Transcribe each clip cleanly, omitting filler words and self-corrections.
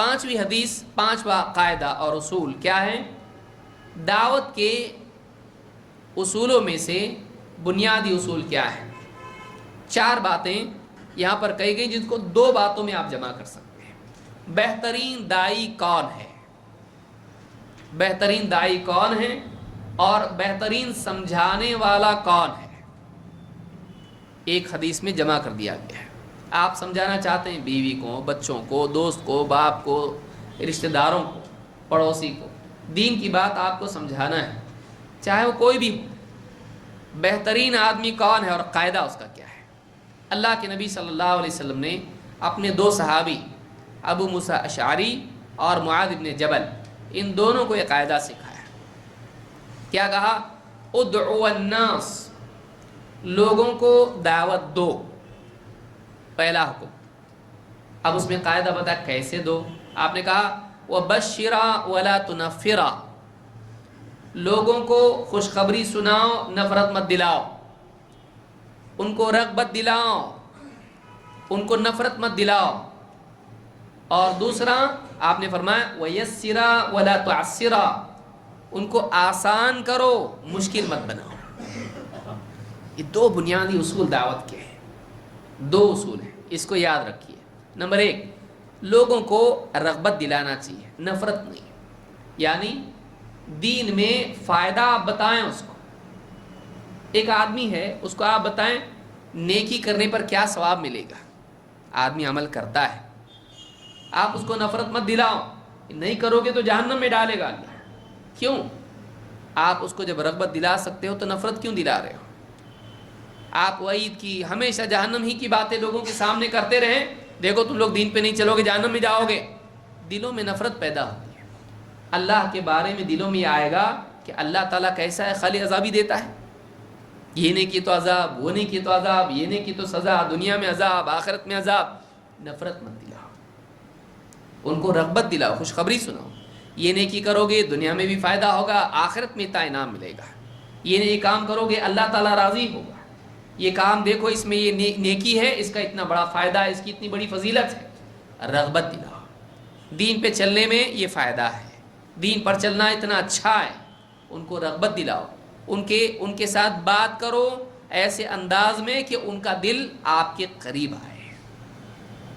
5ویں حدیث، 5واں قاعدہ اور اصول کیا ہے؟ دعوت کے اصولوں میں سے بنیادی اصول کیا ہے؟ 4 باتیں یہاں پر کہی گئی جن کو 2 باتوں میں آپ جمع کر سکتے ہیں۔ بہترین داعی کون ہے، بہترین داعی کون ہے، اور بہترین سمجھانے والا کون ہے، ایک حدیث میں جمع کر دیا گیا ہے۔ آپ سمجھانا چاہتے ہیں بیوی کو، بچوں کو، دوست کو، باپ کو، رشتہ داروں کو، پڑوسی کو، دین کی بات آپ کو سمجھانا ہے، چاہے وہ کوئی بھی ہو۔ بہترین آدمی کون ہے اور قاعدہ اس کا کیا ہے؟ اللہ کے نبی صلی اللہ علیہ وسلم نے اپنے 2 صحابی ابو موسیٰ اشعری اور معاذ بن جبل، ان دونوں کو یہ قاعدہ سکھایا۔ کیا کہا؟ ادعو الناس، لوگوں کو دعوت دو، پہلا حکم۔ اب اس میں قاعدہ بتا کیسے دو؟ آپ نے کہا وَبَشِّرَا وَلَا تُنَفِّرَا، لوگوں کو خوشخبری سناؤ، نفرت مت دلاؤ، ان کو رغبت دلاؤ، ان کو نفرت مت دلاؤ۔ اور دوسرا آپ نے فرمایا وَيَسِّرَا وَلَا تُعَسِّرَا، ان کو آسان کرو، مشکل مت بناؤ۔ یہ 2 بنیادی اصول دعوت کے ہیں، 2 اصول ہیں، اس کو یاد رکھیے۔ نمبر 1، لوگوں کو رغبت دلانا چاہیے، نفرت نہیں، یعنی دین میں فائدہ آپ بتائیں اس کو۔ ایک آدمی ہے، اس کو آپ بتائیں نیکی کرنے پر کیا ثواب ملے گا، آدمی عمل کرتا ہے، آپ اس کو نفرت مت دلاؤ، نہیں کرو گے تو جہنم میں ڈالے گا اللہ۔ کیوں؟ آپ اس کو جب رغبت دلا سکتے ہو تو نفرت کیوں دلا رہے ہو؟ آپ وعید کی، ہمیشہ جہنم ہی کی باتیں لوگوں کے سامنے کرتے رہیں، دیکھو تم لوگ دین پہ نہیں چلو گے جہنم میں جاؤ گے، دلوں میں نفرت پیدا ہوتی ہے۔ اللہ کے بارے میں دلوں میں آئے گا کہ اللہ تعالیٰ کیسا ہے، خالی عذاب ہی دیتا ہے، یہ نہیں کی تو عذاب، وہ نہیں کی تو عذاب، یہ نہیں کی تو سزا، دنیا میں عذاب، آخرت میں عذاب۔ نفرت مت دلاؤ، ان کو رغبت دلاؤ، خوشخبری سناؤ، یہ نیکی کرو گے دنیا میں بھی فائدہ ہوگا، آخرت میں اتنا انعام ملے گا، یہ کام کرو گے اللہ تعالیٰ راضی ہوگا، یہ کام دیکھو اس میں یہ نیکی ہے، اس کا اتنا بڑا فائدہ ہے، اس کی اتنی بڑی فضیلت ہے۔ رغبت دلاؤ، دین پہ چلنے میں یہ فائدہ ہے، دین پر چلنا اتنا اچھا ہے، ان کو رغبت دلاؤ، ان کے ساتھ بات کرو ایسے انداز میں کہ ان کا دل آپ کے قریب آئے،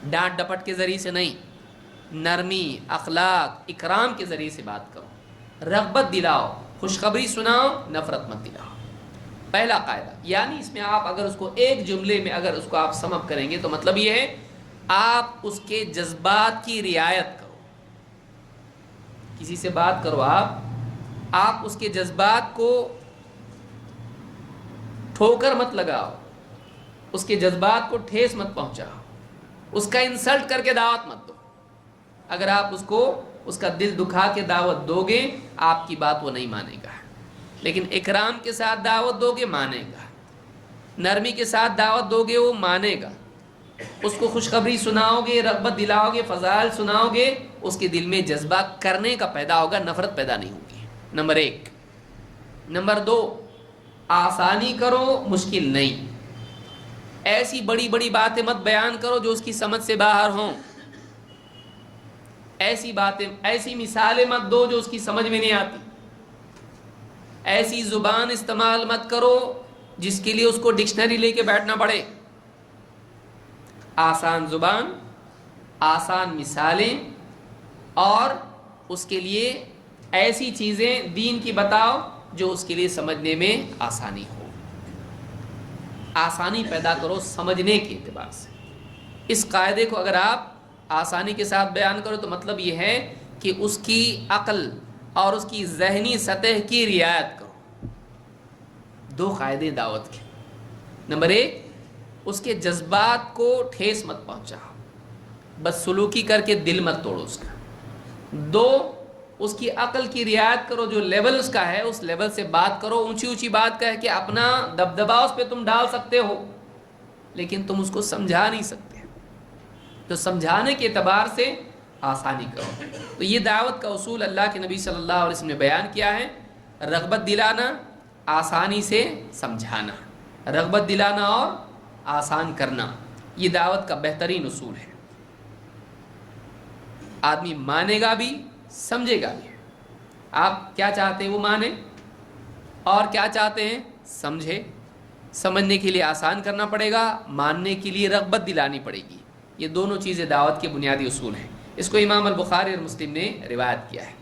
ڈانٹ ڈپٹ کے ذریعے سے نہیں، نرمی، اخلاق، اکرام کے ذریعے سے بات کرو، رغبت دلاؤ، خوشخبری سناؤ، نفرت مت دلاؤ۔ پہلا قاعدہ، یعنی اس میں آپ اگر اس کو ایک جملے میں اگر اس کو آپ سم اپ کریں گے تو مطلب یہ ہے آپ اس کے جذبات کی رعایت کرو۔ کسی سے بات کرو آپ اس کے جذبات کو ٹھوکر مت لگاؤ، اس کے جذبات کو ٹھیس مت پہنچاؤ، اس کا انسلٹ کر کے دعوت مت دو۔ اگر آپ اس کو اس کا دل دکھا کے دعوت دو گے آپ کی بات وہ نہیں مانے گا، لیکن اکرام کے ساتھ دعوت دو گے مانے گا، نرمی کے ساتھ دعوت دو گے وہ مانے گا، اس کو خوشخبری سناؤ گے، رغبت دلاؤ گے، فضائل سناؤ گے، اس کے دل میں جذبہ کرنے کا پیدا ہوگا، نفرت پیدا نہیں ہوگی۔ نمبر 1۔ نمبر 2، آسانی کرو، مشکل نہیں، ایسی بڑی بڑی باتیں مت بیان کرو جو اس کی سمجھ سے باہر ہوں، ایسی مثالیں مت دو جو اس کی سمجھ میں نہیں آتی، ایسی زبان استعمال مت کرو جس کے لیے اس کو ڈکشنری لے کے بیٹھنا پڑے۔ آسان زبان، آسان مثالیں، اور اس کے لیے ایسی چیزیں دین کی بتاؤ جو اس کے لیے سمجھنے میں آسانی ہو، آسانی پیدا کرو سمجھنے کے اعتبار سے۔ اس قاعدے کو اگر آپ آسانی کے ساتھ بیان کرو تو مطلب یہ ہے کہ اس کی عقل اور اس کی ذہنی سطح کی رعایت کرو۔ 2 قاعدے دعوت کے۔ نمبر 1، اس کے جذبات کو ٹھیس مت پہنچاؤ، بس سلوکی کر کے دل مت توڑو اس کا۔ 2، اس کی عقل کی رعایت کرو، جو لیول اس کا ہے اس لیول سے بات کرو، اونچی اونچی بات کہہ کے اپنا دبدبا اس پہ تم ڈال سکتے ہو لیکن تم اس کو سمجھا نہیں سکتے، تو سمجھانے کے اعتبار سے آسانی کرو۔ تو یہ دعوت کا اصول اللہ کے نبی صلی اللہ علیہ وسلم نے بیان کیا ہے، رغبت دلانا، آسانی سے سمجھانا، رغبت دلانا اور آسان کرنا، یہ دعوت کا بہترین اصول ہے۔ آدمی مانے گا بھی سمجھے گا بھی. آپ کیا چاہتے ہیں وہ مانے, اور کیا چاہتے ہیں سمجھے. سمجھنے کے لیے آسان کرنا پڑے گا, ماننے کے لیے رغبت دلانی پڑے گی. یہ دونوں چیزیں دعوت کے بنیادی اصول ہیں. اس کو امام البخاری اور مسلم نے روایت کیا ہے.